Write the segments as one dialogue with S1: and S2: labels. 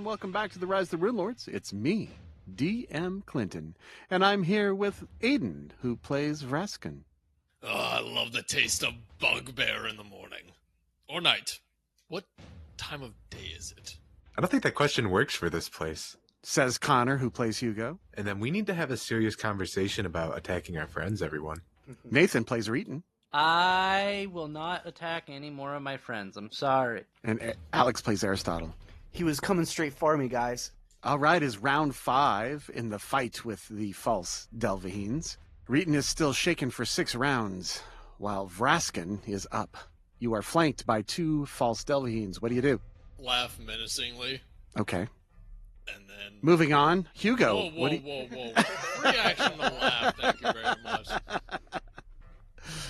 S1: welcome back to the Rise of the Runelords. It's me, DM Clinton, and I'm here with Aiden, who plays Vrasken.
S2: Oh, I love the taste of bugbear in the morning. Or night. What time of day is it?
S3: I don't think that question works for this place.
S1: Says Connor, who plays Hugo.
S3: And then we need to have a serious conversation about attacking our friends, everyone.
S1: Nathan plays Reetin.
S4: I will not attack any more of my friends. I'm sorry.
S1: And Alex plays Aristotle.
S5: He was coming straight for me, guys.
S1: All right, is round 5 in the fight with the false Delvahines. Reetin is still shaken for 6 rounds, while Vrasken is up. You are flanked by 2 false Delvahines. What do you do?
S2: Laugh menacingly.
S1: Okay.
S2: And then...
S1: Moving on, Hugo.
S2: Whoa. Free action to laugh, thank you very much.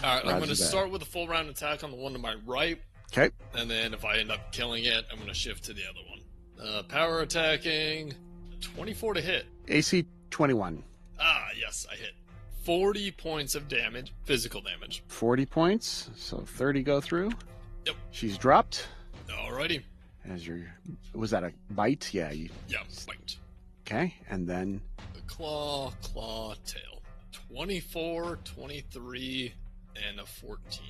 S2: Alright, I'm going to start with a full round attack on the one to my right.
S1: Okay.
S2: And then if I end up killing it, I'm going to shift to the other one. Power attacking, 24 to hit.
S1: AC 21.
S2: Ah, yes, I hit. 40 points of damage, physical damage.
S1: 40 points, so 30 go through.
S2: Yep.
S1: She's dropped.
S2: Alrighty.
S1: Was that a bite? Yeah.
S2: Yeah, bite.
S1: Okay, and then...
S2: The claw, tail. 24, 23, and a 14.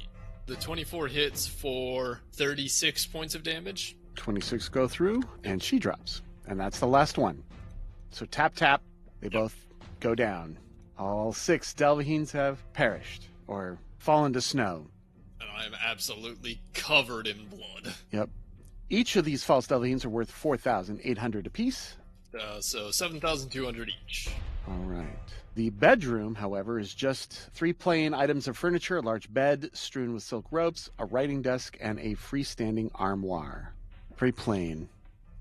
S2: The 24 hits for 36 points of damage. 26
S1: go through, and she drops. And that's the last one. So tap, tap, they both go down. All 6 Delvahines have perished, or fallen to snow.
S2: And I am absolutely covered in blood.
S1: Yep. Each of these false Delvahines are worth 4,800 apiece.
S2: So 7,200 each.
S1: All right. The bedroom, however, is just 3 plain items of furniture, a large bed strewn with silk ropes, a writing desk, and a freestanding armoire. Very plain,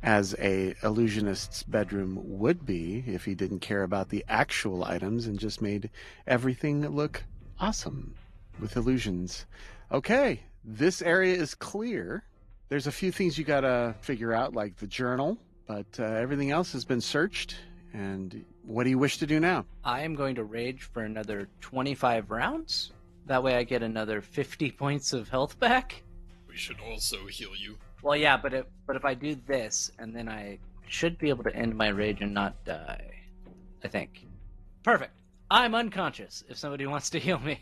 S1: as a illusionist's bedroom would be if he didn't care about the actual items and just made everything look awesome with illusions. Okay, this area is clear. There's a few things you gotta figure out, like the journal, but everything else has been searched. And what do you wish to do now?
S4: I am going to rage for another 25 rounds. That way I get another 50 points of health back.
S2: We should also heal you.
S4: Well, yeah, but if I do this, and then I should be able to end my rage and not die. I think. Perfect. I'm unconscious if somebody wants to heal me.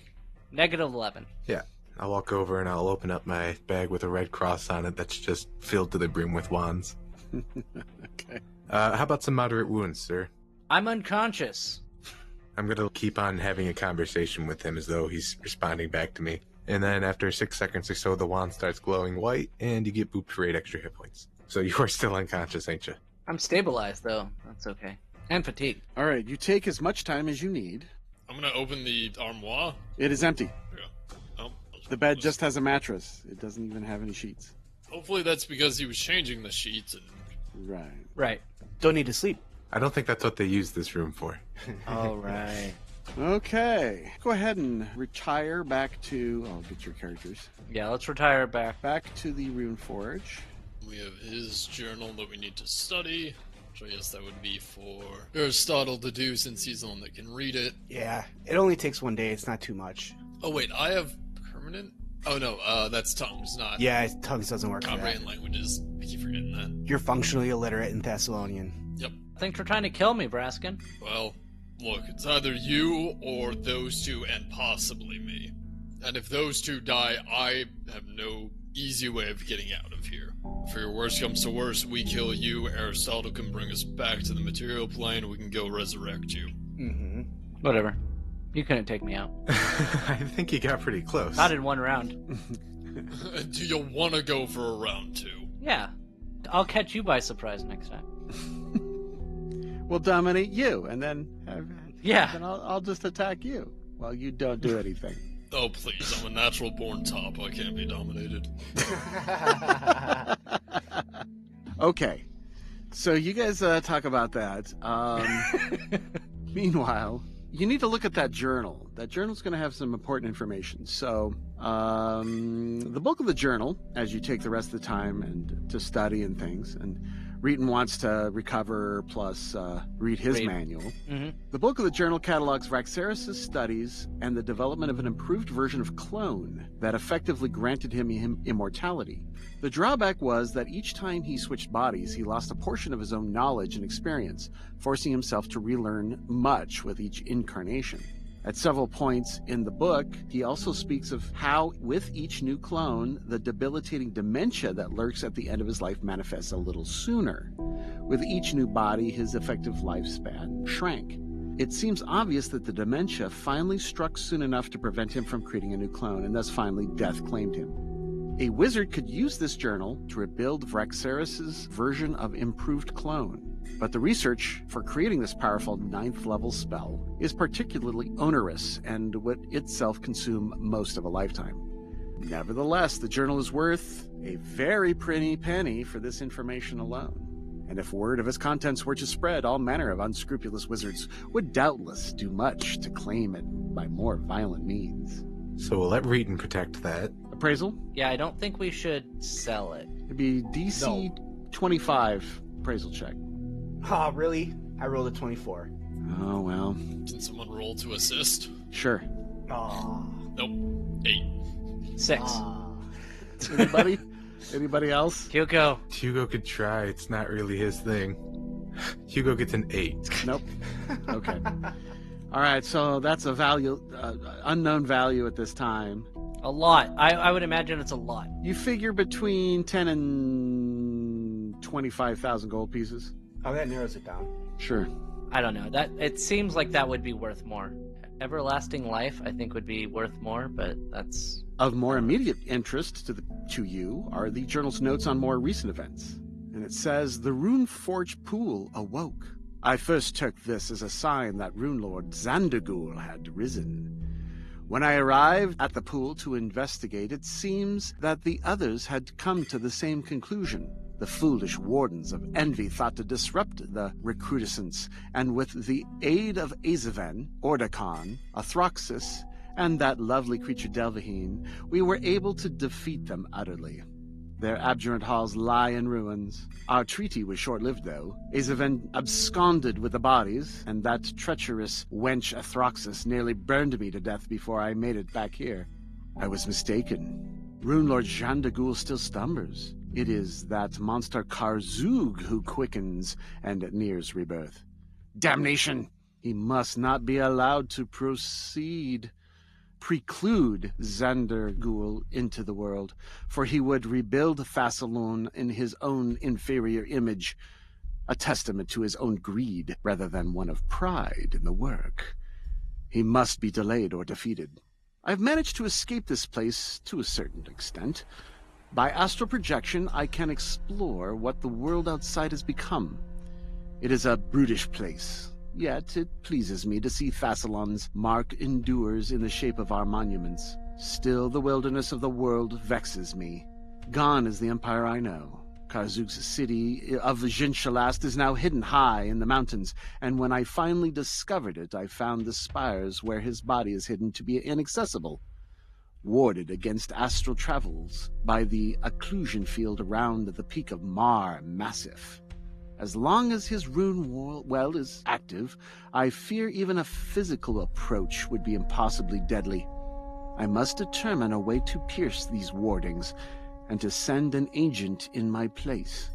S4: Negative 11.
S3: Yeah. I'll walk over and I'll open up my bag with a red cross on it that's just filled to the brim with wands.
S1: Okay.
S3: How about some moderate wounds, sir?
S4: I'm unconscious.
S3: I'm going to keep on having a conversation with him as though he's responding back to me. And then after 6 seconds or so, the wand starts glowing white, and you get booped for 8 extra hit points. So you are still unconscious, ain't you?
S4: I'm stabilized, though. That's okay. And fatigued.
S1: All right, you take as much time as you need.
S2: I'm going to open the armoire.
S1: It is empty.
S2: Yeah. Oh,
S1: the bed just has a mattress. It doesn't even have any sheets.
S2: Hopefully that's because he was changing the sheets. And...
S4: Right.
S5: Don't need to sleep.
S3: I don't think that's what they use this room for.
S4: All right.
S1: Okay. Go ahead and retire back to... I'll get your characters.
S4: Yeah, let's retire back.
S1: Back to the Runeforged.
S2: We have his journal that we need to study. Which I guess that would be for Aristotle to do since he's the one that can read it.
S5: Yeah, it only takes 1 day. It's not too much.
S2: Oh, wait, I have permanent? Oh, no, that's tongues, not...
S5: Yeah, tongues doesn't work for that.
S2: Comprehend languages. I keep forgetting that.
S5: You're functionally illiterate in Thessalonian.
S2: Yep.
S4: Thanks for trying to kill me, Vrasken.
S2: Well, look, it's either you or those 2 and possibly me. And if those 2 die, I have no easy way of getting out of here. If your worst comes to worst, we kill you, Aristotle can bring us back to the material plane, we can go resurrect you.
S5: Mm-hmm.
S4: Whatever. You couldn't take me out.
S3: I think you got pretty close.
S4: Not in 1 round.
S2: Do you want to go for a round 2?
S4: Yeah. I'll catch you by surprise next time.
S1: We'll dominate you, and then...
S4: Yeah.
S1: Then I'll just attack you while you don't do anything.
S2: Oh, please, I'm a natural-born top. I can't be dominated.
S1: Okay. So you guys talk about that. Meanwhile, you need to look at that journal. That journal's going to have some important information. So the bulk of the journal, as you take the rest of the time and to study and things, and Reetin wants to recover plus read his manual.
S4: Mm-hmm.
S1: The bulk of the journal catalogs Vraxaris' studies and the development of an improved version of clone that effectively granted him immortality. The drawback was that each time he switched bodies, he lost a portion of his own knowledge and experience, forcing himself to relearn much with each incarnation. At several points in the book, he also speaks of how, with each new clone, the debilitating dementia that lurks at the end of his life manifests a little sooner. With each new body, his effective lifespan shrank. It seems obvious that the dementia finally struck soon enough to prevent him from creating a new clone, and thus finally death claimed him. A wizard could use this journal to rebuild Vraxaris' version of improved clone. But the research for creating this powerful 9th level spell is particularly onerous and would itself consume most of a lifetime. Nevertheless, the journal is worth a very pretty penny for this information alone. And if word of its contents were to spread, all manner of unscrupulous wizards would doubtless do much to claim it by more violent means.
S3: So we'll let Reetin protect that.
S1: Appraisal?
S4: Yeah, I don't think we should sell it.
S1: It'd be DC 25 appraisal check.
S5: Oh, really? I rolled a 24.
S1: Oh, well.
S2: Can someone roll to assist?
S1: Sure.
S5: Aw.
S2: Nope. 8.
S4: 6.
S1: Anybody? Anybody else?
S4: Hugo.
S3: Hugo could try. It's not really his thing. Hugo gets an 8.
S1: Nope. Okay. All right, so that's a value, unknown value at this time.
S4: A lot. I would imagine it's a lot.
S1: You figure between 10 and 25,000 gold pieces.
S5: Oh, that narrows it down.
S1: Sure.
S4: I don't know. That it seems like that would be worth more. Everlasting life, I think, would be worth more, but that's...
S1: Of more immediate interest to you are the journal's notes on more recent events. And it says, the Runeforged pool awoke. I first took this as a sign that Runelord Zandagul had risen. When I arrived at the pool to investigate, it seems that the others had come to the same conclusion. The foolish wardens of envy thought to disrupt the recrudescence, and with the aid of Azaven, Ordicon, Athroxis, and that lovely creature Delvaheen, we were able to defeat them utterly. Their abjurant halls lie in ruins. Our treaty was short-lived, though. Azaven absconded with the bodies, and that treacherous wench Athroxis nearly burned me to death before I made it back here. I was mistaken. Runelord Zandagul still slumbers. It is that monster Karzug who quickens and nears rebirth. Damnation! He must not be allowed to preclude Zandagul into the world, for he would rebuild Thassalon in his own inferior image, a testament to his own greed rather than one of pride in the work. He must be delayed or defeated. I've managed to escape this place to a certain extent. By astral projection, I can explore what the world outside has become. It is a brutish place, yet it pleases me to see Thassalon's mark endures in the shape of our monuments. Still, the wilderness of the world vexes me. Gone is the empire I know. Karzug's city of Jinshalast is now hidden high in the mountains, and when I finally discovered it, I found the spires where his body is hidden to be inaccessible, warded against astral travels by the occlusion field around the peak of Mar Massif. As long as his rune well is active, I fear even a physical approach would be impossibly deadly. I must determine a way to pierce these wardings and to send an agent in my place.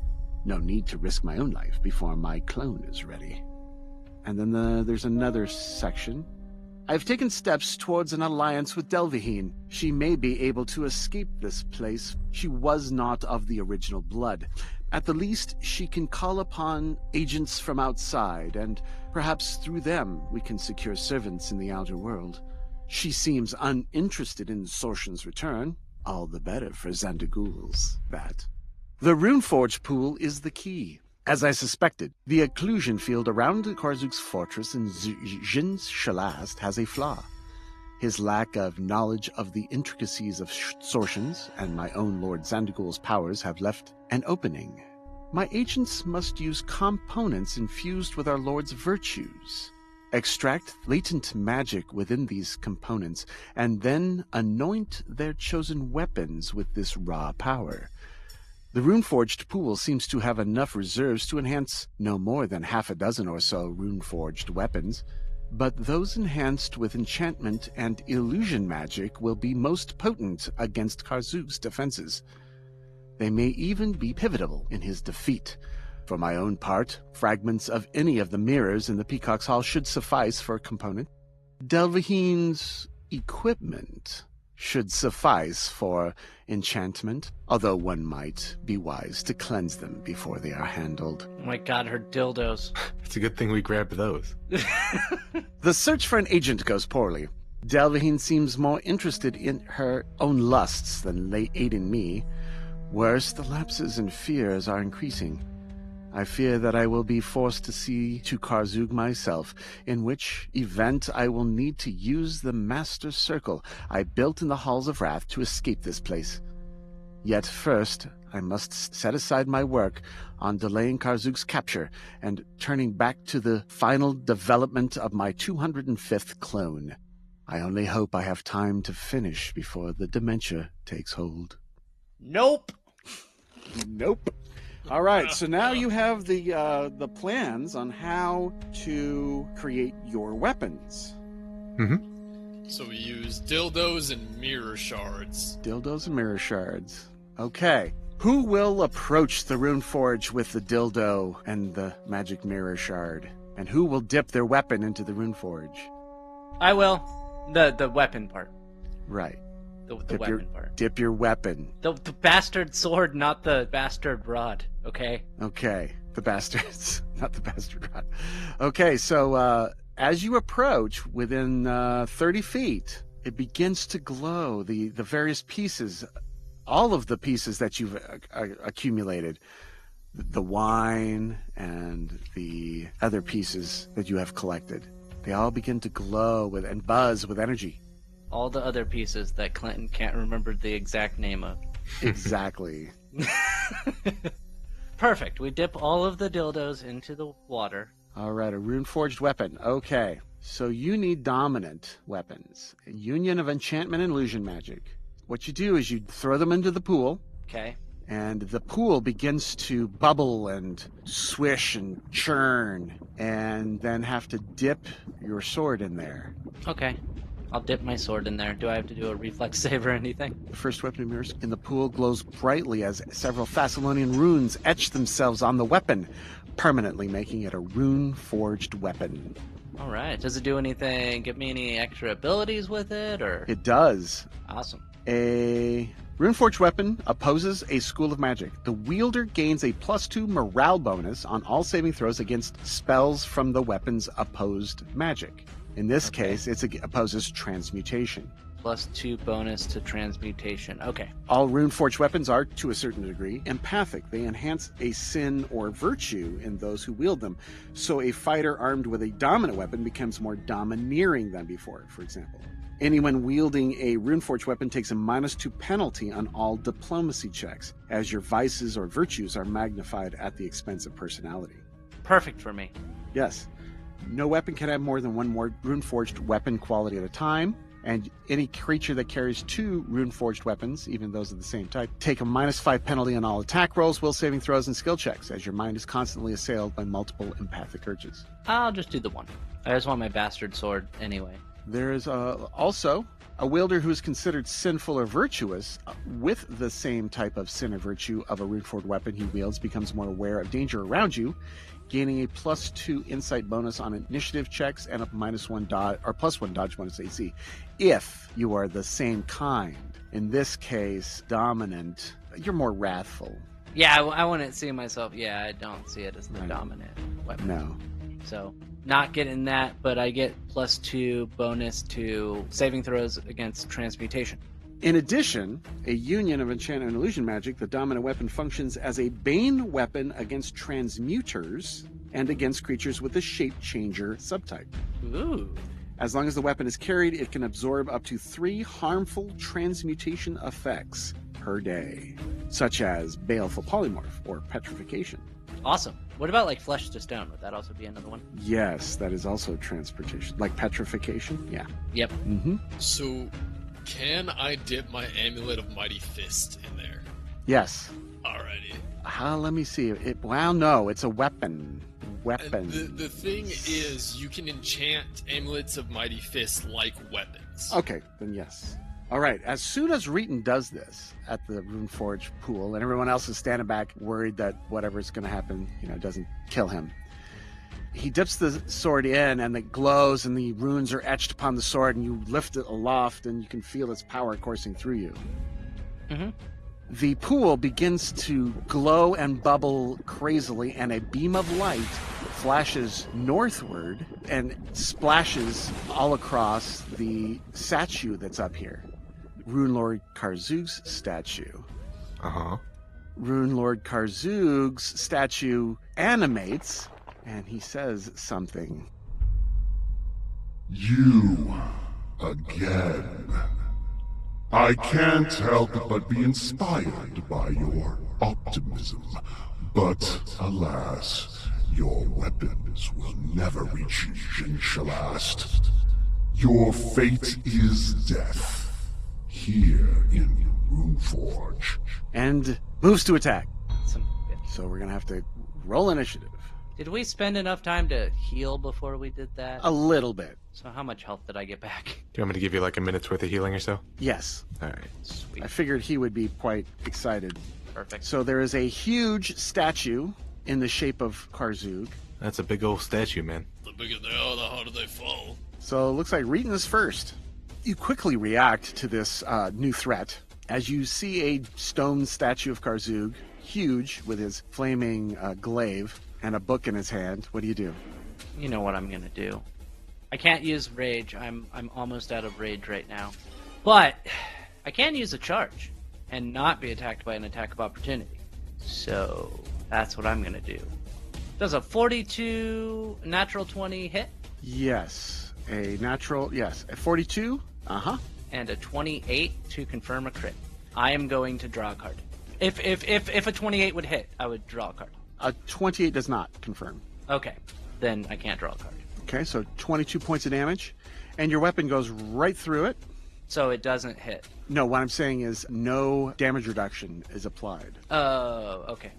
S1: No need to risk my own life before my clone is ready. And then there's another section. I've taken steps towards an alliance with Delvaheen. She may be able to escape this place. She was not of the original blood. At the least, she can call upon agents from outside, and perhaps through them we can secure servants in the outer world. She seems uninterested in Sorshan's return. All the better for Zandagul's, that. The Runeforged pool is the key. As I suspected, the occlusion field around Karzug's fortress in Jinshalast has a flaw. His lack of knowledge of the intricacies of Sorshan's and my own Lord Zandagul's powers have left an opening. My agents must use components infused with our Lord's virtues. Extract latent magic within these components, and then anoint their chosen weapons with this raw power. The Runeforged pool seems to have enough reserves to enhance no more than half a dozen or so Runeforged weapons, but those enhanced with enchantment and illusion magic will be most potent against Karzug's defenses. They may even be pivotal in his defeat. For my own part, fragments of any of the mirrors in the Peacock's Hall should suffice for a component. Delvahin's equipment should suffice for enchantment, although one might be wise to cleanse them before they are handled.
S4: Oh my god, her dildos.
S3: It's a good thing we grabbed those.
S1: The search for an agent goes poorly. Delvahin seems more interested in her own lusts than aiding me. Worse, the lapses and fears are increasing. I fear that I will be forced to see to Karzug myself, in which event I will need to use the Master Circle I built in the Halls of Wrath to escape this place. Yet first, I must set aside my work on delaying Karzug's capture and turning back to the final development of my 205th clone. I only hope I have time to finish before the dementia takes hold.
S4: Nope.
S1: Nope. All right, so now you have the plans on how to create your weapons.
S3: Mm-hmm.
S2: So we use dildos and mirror shards.
S1: Dildos and mirror shards. Okay. Who will approach the Runeforge with the dildo and the magic mirror shard? And who will dip their weapon into the Runeforge?
S4: I will. The weapon part.
S1: Right.
S4: The weapon part.
S1: Dip your weapon.
S4: The bastard sword, not the bastard rod, okay?
S1: Okay. The bastards, not the bastard rod. Okay, so as you approach within 30 feet, it begins to glow. The various pieces, all of the pieces that you've accumulated, the wine and the other pieces that you have collected, they all begin to glow and buzz with energy.
S4: All the other pieces that Clinton can't remember the exact name of.
S1: Exactly.
S4: Perfect. We dip all of the dildos into the water.
S1: All right, a Runeforged weapon. Okay, so you need dominant weapons. A union of enchantment and illusion magic. What you do is you throw them into the pool,
S4: Okay.
S1: and the pool begins to bubble and swish and churn, and then have to dip your sword in there.
S4: Okay. I'll dip my sword in there. Do I have to do a reflex save or anything?
S1: The first weapon immersed in the pool glows brightly as several Thessalonian runes etch themselves on the weapon, permanently making it a rune-forged weapon.
S4: All right. Does it do anything? Give me any extra abilities with it, or?
S1: It does.
S4: Awesome.
S1: A Runeforged weapon opposes a school of magic. The wielder gains a +2 morale bonus on all saving throws against spells from the weapon's opposed magic. In this case, it opposes transmutation.
S4: +2 bonus to transmutation. Okay.
S1: All Runeforged weapons are, to a certain degree, empathic. They enhance a sin or virtue in those who wield them. So a fighter armed with a dominant weapon becomes more domineering than before, for example. Anyone wielding a Runeforged weapon takes a -2 penalty on all diplomacy checks, as your vices or virtues are magnified at the expense of personality.
S4: Perfect for me.
S1: Yes. No weapon can have more than one more Runeforged weapon quality at a time, and any creature that carries 2 Runeforged weapons, even those of the same type, take a -5 penalty on all attack rolls, will saving throws, and skill checks, as your mind is constantly assailed by multiple empathic urges.
S4: I'll just do the one. I just want my bastard sword anyway.
S1: There is also a wielder who is considered sinful or virtuous with the same type of sin or virtue of a Runeforged weapon he wields becomes more aware of danger around you, gaining a +2 insight bonus on initiative checks and a -1 dodge or +1 dodge bonus AC if you are the same kind. In this case, dominant, you're more wrathful.
S4: Yeah, I wouldn't see myself. Yeah, I don't see it as the
S1: Right.
S4: dominant weapon.
S1: No.
S4: So, not getting that, but I get +2 bonus to saving throws against transmutation.
S1: In addition, a union of enchantment and illusion magic, the dominant weapon functions as a bane weapon against transmuters and against creatures with the shape changer subtype.
S4: Ooh.
S1: As long as the weapon is carried, it can absorb up to 3 harmful transmutation effects per day, such as baleful polymorph or petrification.
S4: Awesome. What about like flesh to stone? Would that also be another one?
S1: Yes, that is also transportation, like petrification. Yeah.
S4: Yep.
S1: Mm-hmm.
S2: So, can I dip my Amulet of Mighty Fist in there?
S1: Yes.
S2: Alrighty.
S1: Let me see. Well, no, it's a weapon.
S2: And the thing is, you can enchant amulets of mighty fist like weapons.
S1: Okay, then yes. All right, as soon as Reetin does this at the Runeforged pool, and everyone else is standing back worried that whatever's going to happen, doesn't kill him, he dips the sword in, and it glows, and the runes are etched upon the sword, and you lift it aloft, and you can feel its power coursing through you.
S4: Mm-hmm.
S1: The pool begins to glow and bubble crazily, and a beam of light flashes northward and splashes all across the statue that's up here. Runelord Karzug's statue.
S3: Uh-huh.
S1: Runelord Karzug's statue animates, and he says something.
S6: You again. I can't help but be inspired by your optimism, but alas, your weapons will never reach HopeTenebrous. Your fate is death. Here in Runeforged.
S1: And moves to attack.
S4: Some bitch.
S1: So we're going to have to roll initiative.
S4: Did we spend enough time to heal before we did that?
S1: A little bit.
S4: So how much health did I get back?
S3: Do you want me to give you like a minute's worth of healing or so?
S1: Yes.
S3: All right.
S4: Sweet.
S1: I figured he would be quite excited.
S4: Perfect.
S1: So there is a huge statue in the shape of Karzug.
S3: That's a big old statue, man.
S2: The bigger they are, the harder they fall.
S1: So it looks like Reetin is first. You quickly react to this new threat as you see a stone statue of Karzug, huge, with his flaming glaive and a book in his hand. What do you do?
S4: You know what I'm gonna do. I can't use rage. I'm almost out of rage right now. But I can use a charge and not be attacked by an attack of opportunity. So that's what I'm gonna do. Does a 42 natural 20 hit?
S1: Yes. A 42? Uh-huh.
S4: And a 28 to confirm a crit. I am going to draw a card. If a 28 would hit, I would draw a card.
S1: A 28 does not confirm.
S4: Okay, then I can't draw a card.
S1: Okay, so 22 points of damage, and your weapon goes right through it.
S4: So it doesn't hit.
S1: No, what I'm saying is no damage reduction is applied.
S4: Oh, okay.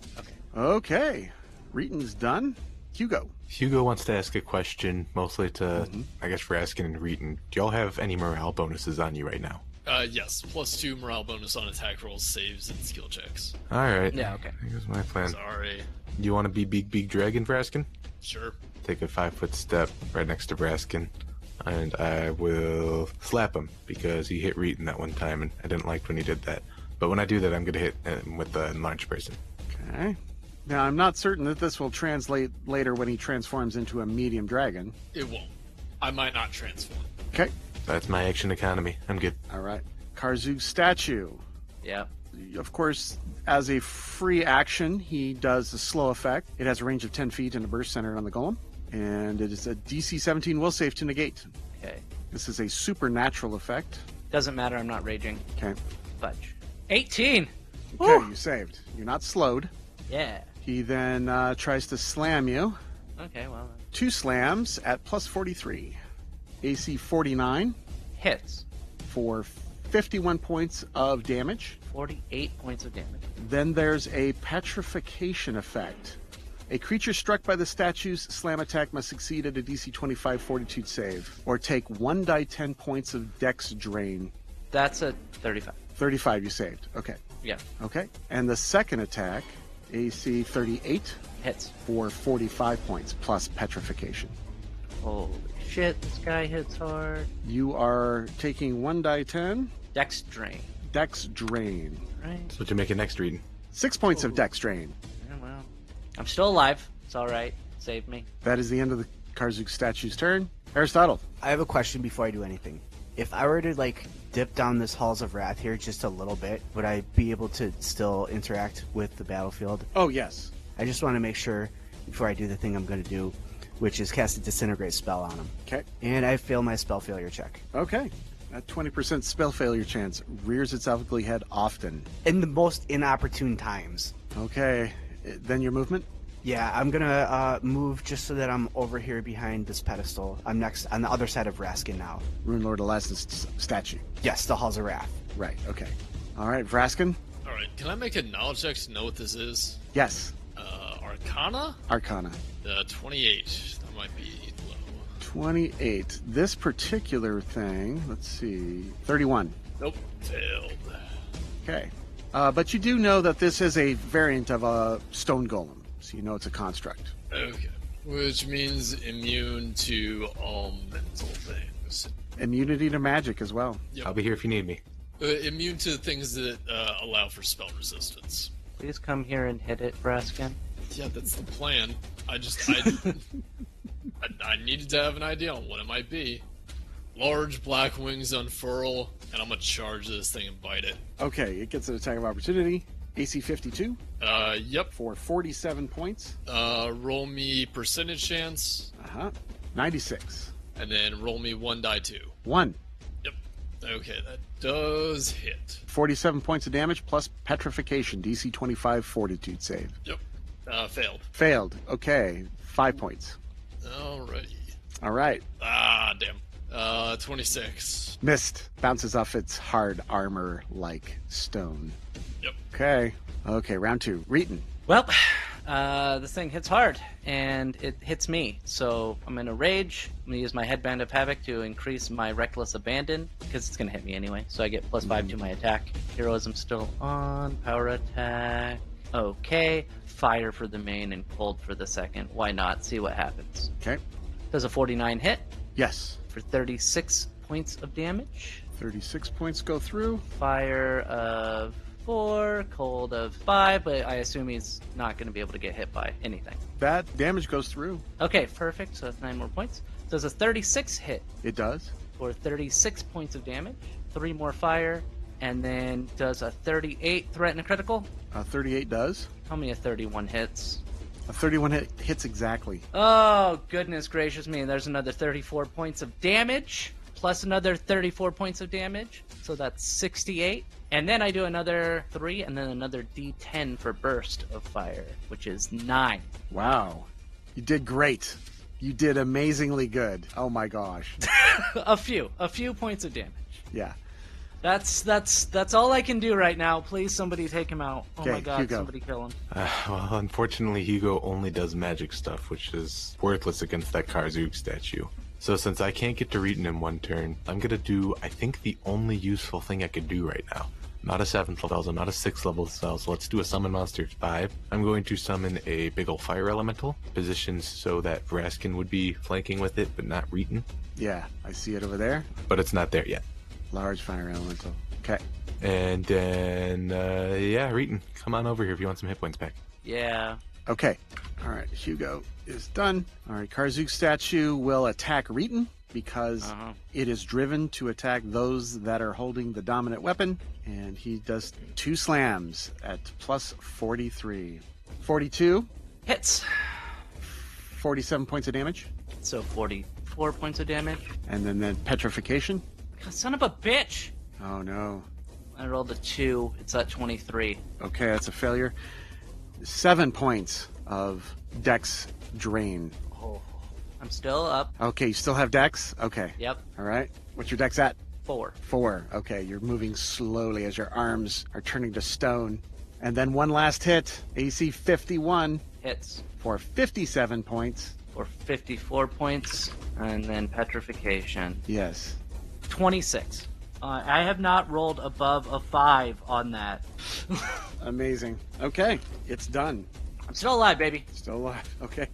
S1: Okay, Reetin's done. Hugo.
S3: Hugo wants to ask a question, mostly to, I guess, Vrasken and Reetin. Do y'all have any morale bonuses on you right now?
S2: Yes, +2 morale bonus on attack rolls, saves, and skill checks.
S3: All right.
S4: Yeah, okay.
S3: Here's my plan.
S2: Sorry.
S3: You want to be big dragon, Vrasken?
S2: Sure.
S3: Take a 5-foot step right next to Vrasken, and I will slap him because he hit Reetin that one time, and I didn't like when he did that. But when I do that, I'm going to hit him with the enlarged person.
S1: Okay. Now, I'm not certain that this will translate later when he transforms into a medium dragon.
S2: It won't. I might not transform.
S1: Okay.
S3: That's my action economy. I'm good.
S1: All right. Karzug's statue.
S4: Yeah.
S1: Of course, as a free action, he does a slow effect. It has a range of 10 feet and a burst centered on the golem. And it is a DC 17 will save to negate.
S4: Okay.
S1: This is a supernatural effect.
S4: Doesn't matter, I'm not raging.
S1: Okay.
S4: Fudge. 18!
S1: Okay,
S4: Woo!
S1: you saved. You're not slowed.
S4: Yeah.
S1: He then tries to slam you.
S4: Okay, well.
S1: 2 slams at +43. AC 49
S4: Hits.
S1: for 51 points of damage.
S4: 48 points of damage.
S1: Then there's a petrification effect. A creature struck by the statue's slam attack must succeed at a DC 25 fortitude save, or take 1 die 10 points of dex drain.
S4: That's a 35.
S1: 35 you saved. Okay.
S4: Yeah.
S1: Okay. And the second attack, AC 38
S4: Hits.
S1: for 45 points plus petrification.
S4: Holy shit, this guy hits hard.
S1: You are taking 1 die 10
S4: Dex drain.
S1: dex drain.
S4: Right?
S3: So what you make it next, Reetin?
S1: 6 points of dex drain.
S4: Yeah, well. I'm still alive. It's alright. Save me.
S1: That is the end of the Karzug statue's turn. Aristotle.
S5: I have a question before I do anything. If I were to, dip down this Halls of Wrath here just a little bit, would I be able to still interact with the battlefield?
S1: Oh, yes.
S5: I just want to make sure before I do the thing I'm going to do, which is cast a Disintegrate spell on him.
S1: Okay.
S5: And I fail my spell failure check.
S1: Okay. That 20% spell failure chance rears its ugly head often.
S5: In the most inopportune times.
S1: Okay. Then your movement?
S5: Yeah, I'm going to move just so that I'm over here behind this pedestal. I'm next on the other side of Vrasken now.
S1: Runelord Elastin's statue.
S5: Yes, the Halls of Wrath.
S1: Right, okay. All right, Vrasken.
S2: Alright, can I make a knowledge check to know what this is?
S1: Yes.
S2: Arcana?
S1: Arcana.
S2: 28. That might be low.
S1: 28. This particular thing, let's see, 31.
S2: Nope, failed.
S1: Okay. But you do know that this is a variant of a stone golem, so you know it's a construct.
S2: Okay. Which means immune to all mental things.
S1: Immunity to magic as well.
S2: Yep.
S3: I'll be here if you need me.
S2: Immune to things that allow for spell resistance.
S4: Please come here and hit it, Vrasken.
S2: Yeah, that's the plan. I needed to have an idea on what it might be. Large black wings unfurl, and I'm gonna charge this thing and bite it.
S1: Okay, it gets an attack of opportunity. AC 52
S2: Yep.
S1: for 47 points.
S2: Roll me percentage chance,
S1: 96.
S2: and then roll me 1 die 2.
S1: 1.
S2: Yep. Okay, that does hit.
S1: 47 points of damage plus petrification. DC 25 fortitude save.
S2: Yep. Failed.
S1: Failed. Okay, 5 points.
S2: Alrighty.
S1: All right.
S2: Ah, damn. 26.
S1: Missed. Bounces off its hard armor like stone.
S2: Yep.
S1: Okay, round 2. Reetin.
S4: Well, this thing hits hard, and it hits me. So I'm in a rage. I'm going to use my Headband of Havoc to increase my Reckless Abandon, because it's going to hit me anyway. So I get +5 to my attack. Heroism still on. Power attack. Okay. Fire for the main and cold for the second. Why not? See what happens.
S1: Okay.
S4: Does a 49 hit
S1: Yes.
S4: for 36 points of damage.
S1: 36 points go through.
S4: Fire of 4, cold of 5, but I assume he's not going to be able to get hit by anything.
S1: That damage goes through.
S4: Okay, perfect. So that's 9 more points. Does a 36 hit
S1: It does.
S4: for 36 points of damage, 3 more fire, and then does a 38 threaten a critical?
S1: 38 does.
S4: Tell me a 31 hits.
S1: A 31 hits exactly.
S4: Oh, goodness gracious me. There's another 34 points of damage, plus another 34 points of damage. So that's 68. And then I do another 3, and then another D10 for burst of fire, which is 9.
S1: Wow. You did great. You did amazingly good. Oh my gosh.
S4: a few points of damage.
S1: Yeah.
S4: That's all I can do right now. Please, somebody take him out. Oh
S1: Okay,
S4: my god,
S1: Hugo.
S4: somebody kill him.
S3: Well, unfortunately, Hugo only does magic stuff, which is worthless against that Karzug statue. So since I can't get to Reetin in one turn, I'm going to do, I think, the only useful thing I could do right now. I'm not a 7th level, so I'm not a 6th level spell, so let's do a summon monster 5. I'm going to summon a big ol' fire elemental, positioned so that Vrasken would be flanking with it, but not Reetin.
S1: Yeah, I see it over there.
S3: But it's not there yet.
S1: Large fire elemental. Okay.
S3: And then, Reetin, come on over here if you want some hit points back.
S4: Yeah.
S1: Okay. All right, Hugo is done. All right, Karzuk statue will attack Reetin because it is driven to attack those that are holding the dominant weapon, and he does 2 slams at plus 43. 42,
S4: Hits.
S1: 47 points of damage,
S4: So 44 points of damage.
S1: and then petrification.
S4: God, son of a bitch!
S1: Oh no.
S4: I rolled a 2. It's at 23.
S1: Okay, that's a failure. 7 points of dex drain.
S4: Oh. I'm still up.
S1: Okay, you still have dex? Okay.
S4: Yep.
S1: All right. What's your dex at?
S4: 4.
S1: 4. Okay, you're moving slowly as your arms are turning to stone. And then one last hit, AC 51
S4: Hits.
S1: for 57 points.
S4: For 54 points. And then petrification.
S1: Yes.
S4: 26. I have not rolled above a 5 on that.
S1: Amazing. Okay, it's done.
S4: I'm still alive, baby.
S1: Still alive. Okay.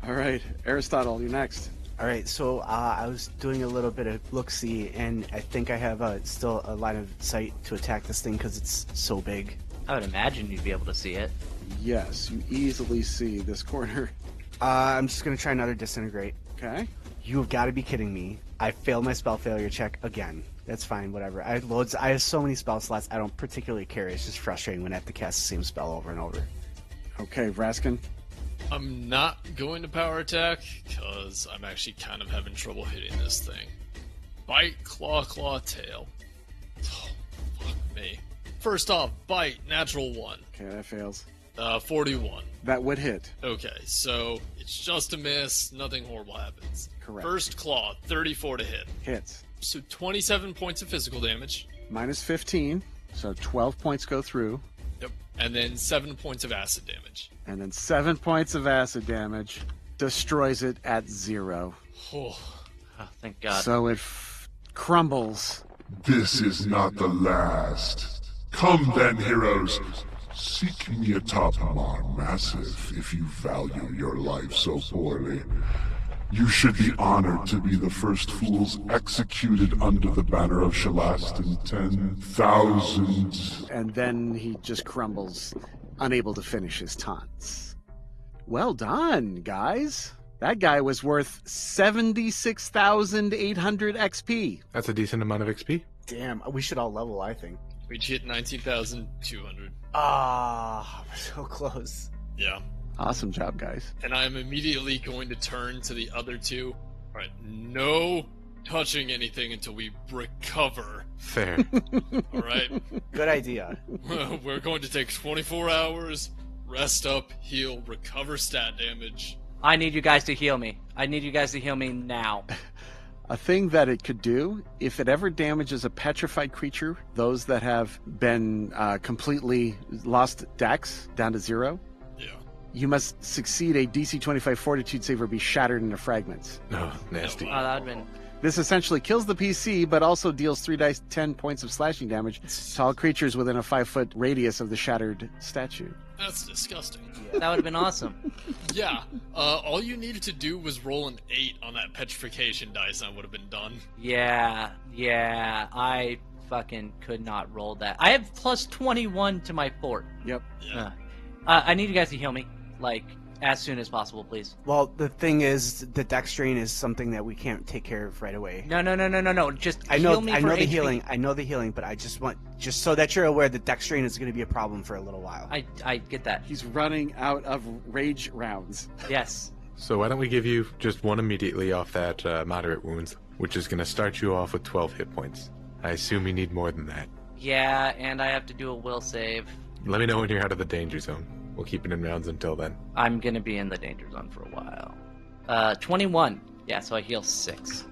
S1: All right, Aristotle, you're next.
S5: All right, so I was doing a little bit of look-see, and I think I have still a line of sight to attack this thing because it's so big.
S4: I would imagine you'd be able to see it.
S1: Yes, you easily see this corner.
S5: I'm just going to try another disintegrate.
S1: Okay.
S5: You have got to be kidding me. I failed my spell failure check again. That's fine, whatever. I have so many spell slots, I don't particularly care. It's just frustrating when I have to cast the same spell over and over.
S1: Okay, Vrasken.
S2: I'm not going to power attack, because I'm actually kind of having trouble hitting this thing. Bite, claw, tail. Oh, fuck me. First off, bite, natural 1.
S1: Okay, that fails.
S2: 41.
S1: That would hit.
S2: Okay, so it's just a miss, nothing horrible happens.
S1: Correct.
S2: First claw, 34 to hit.
S1: Hits.
S2: So 27 points of physical damage.
S1: Minus 15. So 12 points go through,
S2: Yep. And then 7 points of acid damage.
S1: and then 7 points of acid damage destroys it at 0.
S2: Oh,
S4: Oh, thank God.
S1: So it crumbles.
S6: This is not the last. Come then, heroes. Seek me atop Mar Massive if you value your life so poorly. You should be honored to be the first fools executed under the banner of Shalast in 10,000.
S1: And then he just crumbles, unable to finish his taunts. Well done, guys. That guy was worth 76,800 XP.
S3: That's a decent amount of XP.
S5: Damn, we should all level, I think.
S2: we hit 19,200.
S5: Ah, we're so close.
S2: Yeah.
S1: Awesome job, guys.
S2: And I'm immediately going to turn to the other two. Alright, no touching anything until we recover.
S3: Fair.
S2: Alright?
S5: Good idea.
S2: We're going to take 24 hours, rest up, heal, recover stat damage.
S4: I need you guys to heal me. I need you guys to heal me now.
S1: A thing that it could do, if it ever damages a petrified creature, those that have been completely lost dex down to 0,
S2: Yeah.
S1: you must succeed a DC 25 fortitude save or be shattered into fragments.
S3: Oh, nasty.
S4: Oh, that would've been...
S1: This essentially kills the PC, but also deals 3 dice 10 points of slashing damage to all creatures within a 5-foot radius of the shattered statue.
S2: That's disgusting.
S4: That would have been awesome.
S2: Yeah. All you needed to do was roll an 8 on that petrification dice and I would have been done.
S4: Yeah. I fucking could not roll that. I have plus 21 to my fort.
S1: Yep.
S2: Yeah.
S4: I need you guys to heal me, like, as soon as possible, please.
S5: Well, the thing is, the dex drain is something that we can't take care of right away.
S4: No. Just
S5: I know,
S4: heal me
S5: I
S4: for
S5: know the
S4: HP.
S5: healing. I know the healing, but I just want, just so that you're aware, the dex drain is going to be a problem for a little while.
S4: I get that.
S1: He's running out of rage rounds.
S4: Yes.
S3: So why don't we give you just one immediately off that moderate wounds, which is going to start you off with 12 hit points. I assume you need more than that.
S4: Yeah, and I have to do a will save.
S3: Let me know when you're out of the danger zone. We'll keep it in rounds until then.
S4: I'm gonna be in the danger zone for a while. 21. Yeah, so I heal 6.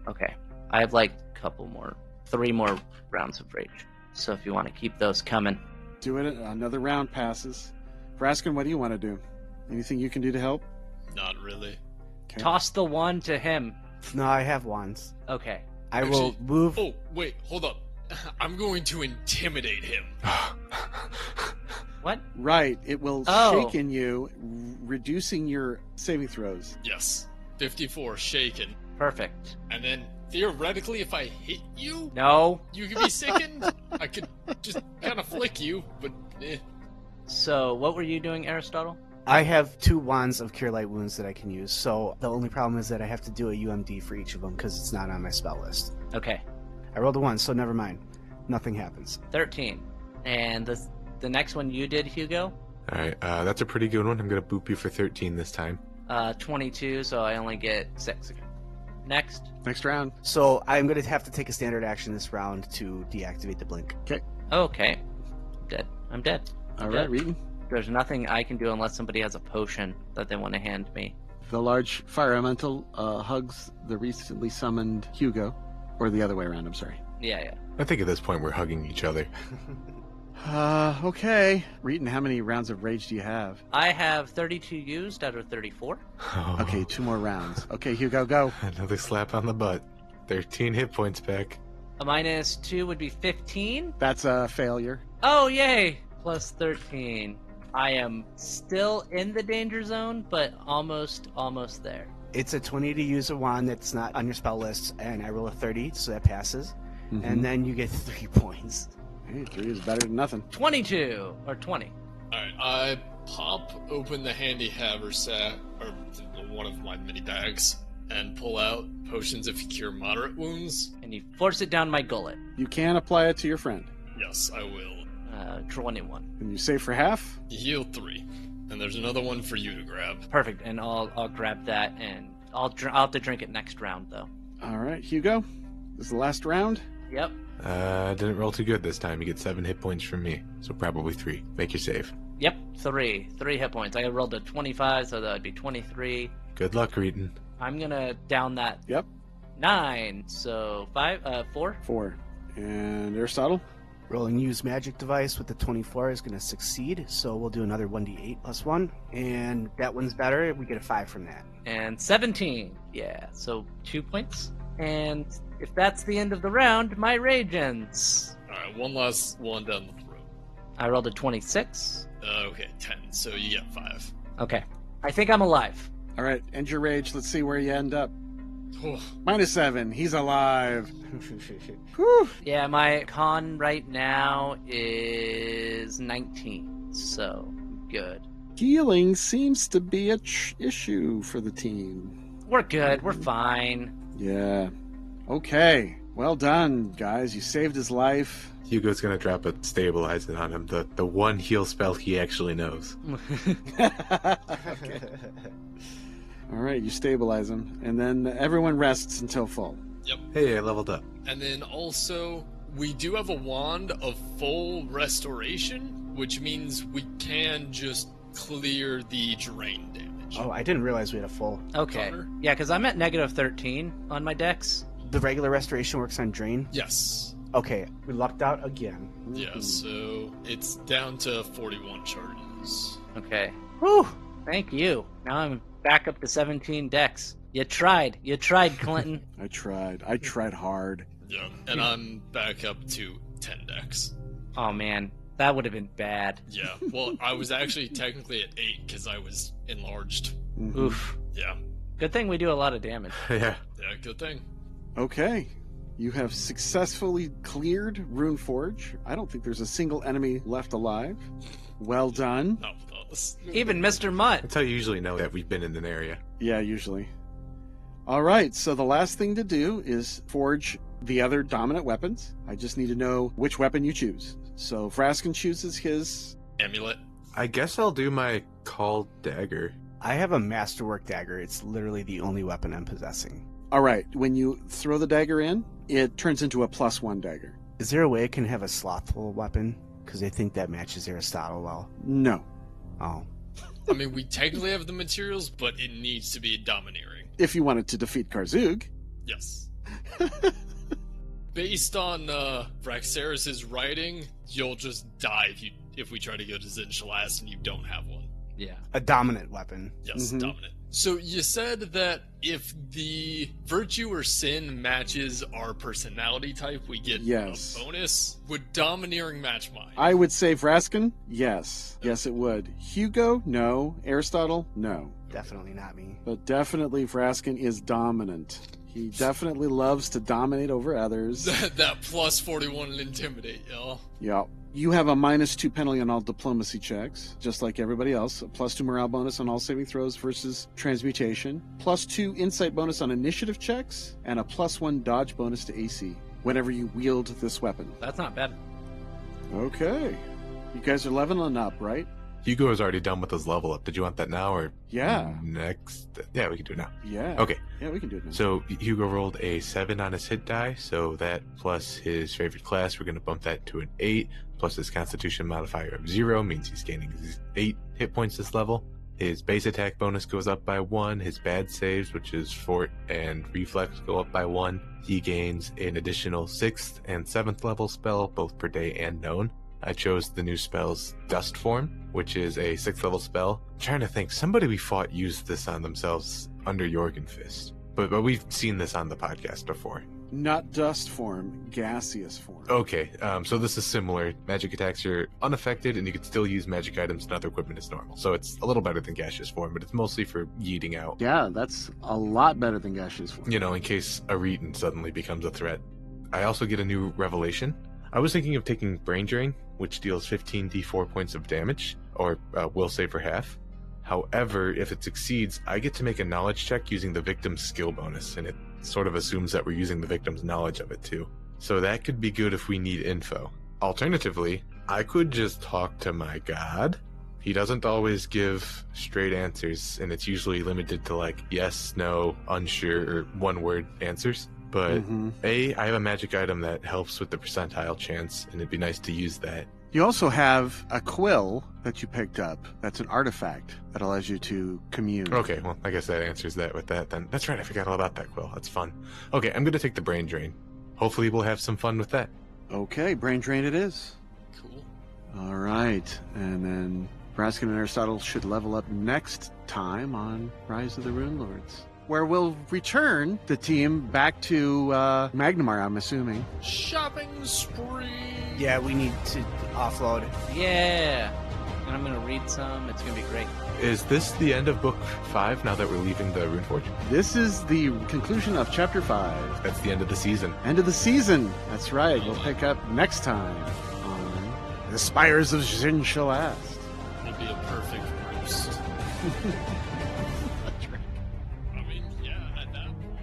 S4: Okay. I have like a couple more, 3 more rounds of rage. So if you want to keep those coming.
S1: Do it. Another round passes. Vrasken, what do you want to do? Anything you can do to help?
S2: Not really.
S1: Okay.
S4: Toss the wand to him.
S5: No, I have wands.
S4: Okay.
S5: I will
S2: Actually-
S5: move.
S2: Oh, wait, hold up. I'm going to intimidate him.
S4: What?
S1: Right. It will
S4: Oh.
S1: shaken you, reducing your saving throws.
S2: Yes. 54, shaken.
S4: Perfect.
S2: And then, theoretically, if I hit you,
S4: No.
S2: you could be sickened. I could just kind of flick you, but eh.
S4: So what were you doing, Aristotle?
S5: I have 2 wands of Cure Light Wounds that I can use, so the only problem is that I have to do a UMD for each of them because it's not on my spell list.
S4: Okay.
S5: I rolled a 1, so never mind. Nothing happens.
S4: 13. And the next one you did, Hugo?
S3: Alright, that's a pretty good one. I'm going to boop you for 13 this time.
S4: 22, so I only get 6. Next.
S1: Next round.
S5: So I'm going to have to take a standard action this round to deactivate the blink.
S4: Okay. I'm dead.
S1: All right, Reetin.
S4: There's nothing I can do unless somebody has a potion that they want to hand me.
S1: The large fire elemental hugs the recently summoned Hugo. Or the other way around, I'm sorry.
S4: Yeah.
S3: I think at this point we're hugging each other.
S1: Okay. Reetin, how many rounds of rage do you have?
S4: I have 32 used out of 34.
S3: Oh,
S1: Okay, 2 more rounds. Okay, Hugo, go.
S3: Another slap on the butt. 13 hit points back.
S4: A minus 2 would be 15.
S1: That's a failure.
S4: Oh, yay! Plus 13. I am still in the danger zone, but almost there.
S5: It's a 20 to use a wand that's not on your spell list, and I roll a 30, so that passes. And then you get 3 points.
S1: Hey, 3 is better than nothing.
S4: 22 or 20.
S2: Alright, I pop open the handy haversack, or one of my mini bags, and pull out potions of cure moderate wounds.
S4: And you force it down my gullet.
S1: You can apply it to your friend.
S2: Yes, I will.
S4: 21.
S1: And you save for half?
S2: Heal 3. And there's another one for you to grab.
S4: Perfect. And I'll grab that, and I'll have to drink it next round though.
S1: All right, Hugo. This is the last round.
S4: Yep.
S3: Didn't roll too good this time. You get 7 hit points from me, so probably 3. Make your save.
S4: Yep. 3 hit points. I rolled a 25, so that would be 23.
S3: Good luck, Reetin.
S4: I'm gonna down that.
S1: Yep.
S4: 9. So 4.
S1: 4. And Aristotle?
S5: Rolling use magic device with the 24 is going to succeed, so we'll do another 1d8 plus 1, and that one's better. We get a 5 from that.
S4: And 17. Yeah, so 2 points. And if that's the end of the round, my rage ends.
S2: Alright, one last one down the throat.
S4: I rolled a 26.
S2: Okay, 10, so you get 5.
S4: Okay. I think I'm alive.
S1: All right, end your rage. Let's see where you end up.
S2: Oh,
S1: -7. He's alive. Whew.
S4: Yeah, my con right now is 19, so good.
S1: Healing seems to be a issue for the team.
S4: We're good. We're fine.
S1: Yeah. Okay. Well done, guys. You saved his life.
S3: Hugo's gonna drop a stabilizing on him, the one heal spell he actually knows.
S1: Okay. All right, you stabilize him, and then everyone rests until full.
S2: yep.
S3: Hey, I leveled up.
S2: And then also, we do have a wand of full restoration, which means we can just clear the drain damage.
S5: Oh, I didn't realize we had a full.
S4: Okay.
S2: Connor?
S4: Yeah, because I'm at -13 on my dex.
S5: The regular restoration works on drain?
S2: Yes.
S5: Okay, we lucked out again.
S2: Yeah, so it's down to 41 charges.
S4: Okay. Whew! Thank you. Now I'm back up to 17 dex. You tried, Clinton.
S1: I tried hard.
S2: Yeah, and I'm back up to 10 dex.
S4: Oh man, that would have been bad.
S2: Yeah, well, I was actually technically at 8 because I was enlarged.
S1: Mhm.
S4: Oof.
S2: Yeah,
S4: Good thing we do a lot of damage.
S3: Yeah.
S2: yeah, good thing.
S1: Okay. You have successfully cleared Runeforged. I don't think there's a single enemy left alive. Well done.
S2: Not with us.
S4: Even Mr. Mutt.
S3: That's how you usually know that we've been in an area.
S1: Yeah, usually. All right, so the last thing to do is forge the other dominant weapons. I just need to know which weapon you choose. So Vrasken chooses his.
S2: Amulet.
S3: I guess I'll do my called dagger.
S5: I have a masterwork dagger. It's literally the only weapon I'm possessing.
S1: All right, when you throw the dagger in, it turns into a +1 dagger.
S5: Is there a way I can have a slothful weapon? Because I think that matches Aristotle well.
S1: No.
S5: Oh.
S2: I mean, we technically have the materials, but it needs to be domineering.
S1: If you wanted to defeat Karzug.
S2: Yes. Based on Vraxaris' writing, you'll just die if we try to go to Zinchalas and you don't have one.
S4: Yeah.
S5: A dominant weapon.
S2: Yes,
S1: Mhm.
S2: dominant. So you said that if the virtue or sin matches our personality type, we get
S1: Yes.
S2: a bonus. Would domineering match mine?
S1: I would say Vrasken, yes. Yes, it would. Hugo, no. Aristotle, no.
S5: Definitely not me.
S1: But definitely Vrasken is dominant. He definitely loves to dominate over others.
S2: that plus 41 and intimidate, y'all.
S1: Yeah. You have a -2 penalty on all diplomacy checks, just like everybody else. A +2 morale bonus on all saving throws versus transmutation. +2 insight bonus on initiative checks, and a +1 dodge bonus to AC whenever you wield this weapon.
S4: That's not bad.
S1: Okay. You guys are leveling up, right?
S3: Hugo is already done with his level up. Did you want that now or
S1: Yeah.
S3: next? Yeah, we can do it now.
S1: Yeah.
S3: Okay.
S1: Yeah, we can do it now.
S3: So Hugo rolled a 7 on his hit die, so that plus his favorite class, we're going to bump that to an 8, plus his constitution modifier of 0, means he's gaining 8 hit points this level. His base attack bonus goes up by 1, his bad saves, which is fort and reflex, go up by 1. He gains an additional 6th and 7th level spell, both per day and known. I chose the new spells Dust Form, which is a 6th level spell. I'm trying to think, somebody we fought used this on themselves under Jorgenfist. But we've seen this on the podcast before.
S1: Not dust form, gaseous form.
S3: Okay, so this is similar. Magic attacks are unaffected, and you can still use magic items and other equipment as normal. So it's a little better than gaseous form, but it's mostly for yeeting out.
S1: Yeah, that's a lot better than gaseous form.
S3: You know, in case a Reetin suddenly becomes a threat. I also get a new revelation. I was thinking of taking Brain Drain, which deals 15 d4 points of damage, or will save for half. However, if it succeeds, I get to make a knowledge check using the victim's skill bonus, and it sort of assumes that we're using the victim's knowledge of it too. So that could be good if we need info. Alternatively, I could just talk to my god. He doesn't always give straight answers, and it's usually limited to like yes, no, unsure, or one-word answers. But I have a magic item that helps with the percentile chance, and it'd be nice to use that.
S1: You also have a quill that you picked up. That's an artifact that allows you to commune.
S3: Okay, well, I guess that answers that with that then. That's right, I forgot all about that quill. That's fun. Okay, I'm going to take the Brain Drain. Hopefully we'll have some fun with that.
S1: Okay, brain drain it is.
S2: Cool.
S1: All right, and then Vrasken and Aristotle should level up next time on Rise of the Runelords, where we'll return the team back to Magnamar, I'm assuming.
S2: Shopping spree.
S5: Yeah, we need to offload.
S4: Yeah. And I'm going to read some. It's going to be great.
S3: Is this the end of book 5 now that we're leaving the Runeforged?
S1: This is the conclusion of Chapter 5.
S3: That's the end of the season.
S1: End of the season. That's right. We'll pick up next time on The Spires of Shin-Shalast.
S2: It'll be a perfect roast. I mean, yeah, at that point.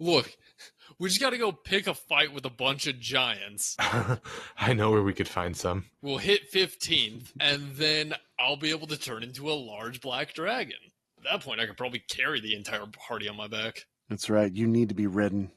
S2: Look, we just gotta go pick a fight with a bunch of giants.
S3: I know where we could find some.
S2: We'll hit 15th, and then I'll be able to turn into a large black dragon. At that point, I could probably carry the entire party on my back.
S1: That's right. You need to be ridden.